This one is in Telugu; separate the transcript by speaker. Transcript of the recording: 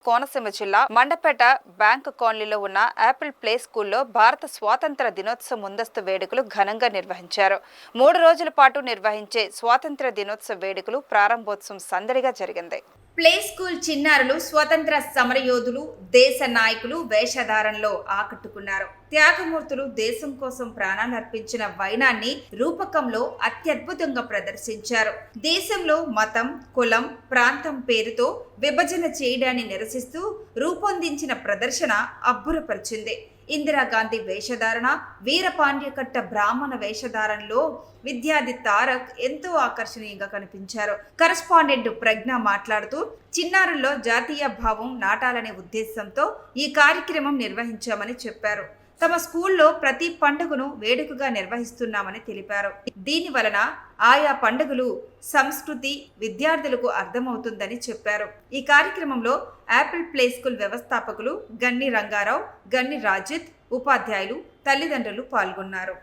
Speaker 1: కోనసీమ జిల్లా మండపేట బ్యాంక్ కాలనీలో ఉన్న యాపిల్ ప్లే స్కూల్లో భారత స్వాతంత్ర దినోత్సవ ముందస్తు వేడుకలు ఘనంగా నిర్వహించారు. 3 రోజుల పాటు నిర్వహించే స్వాతంత్ర దినోత్సవ వేడుకలు ప్రారంభోత్సవం సందడిగా జరిగింది.
Speaker 2: ప్లే స్కూల్ చిన్నారులు స్వతంత్ర సమరయోధులు, దేశ నాయకులు వేషధారణలో ఆకట్టుకున్నారు. త్యాగమూర్తులు దేశం కోసం ప్రాణాలర్పించిన వైనాన్ని రూపకంలో అత్యద్భుతంగా ప్రదర్శించారు. దేశంలో మతం, కులం, ప్రాంతం పేరుతో విభజన చేయడాన్ని నిరసిస్తూ రూపొందించిన ప్రదర్శన అబ్బురపరిచింది. ఇందిరాగాంధీ వేషధారణ, వీరపాండ్యకట్ట బ్రాహ్మణ వేషధారణలో విద్యార్థి తారక్ ఎంతో ఆకర్షణీయంగా కనిపించారు. కరెస్పాండెంట్ ప్రజ్ఞ మాట్లాడుతూ చిన్నారుల్లో జాతీయ భావం నాటాలనే ఉద్దేశంతో ఈ కార్యక్రమం నిర్వహించామని చెప్పారు. తమ స్కూల్లో ప్రతి పండుగను వేడుకగా నిర్వహిస్తున్నామని తెలిపారు. దీని వలన ఆయా పండుగలు సంస్కృతి విద్యార్థులకు అర్థమవుతుందని చెప్పారు. ఈ కార్యక్రమంలో యాపిల్ ప్లే స్కూల్ వ్యవస్థాపకులు గన్ని రంగారావు, గన్ని రాజిత్, ఉపాధ్యాయులు, తల్లిదండ్రులు పాల్గొన్నారు.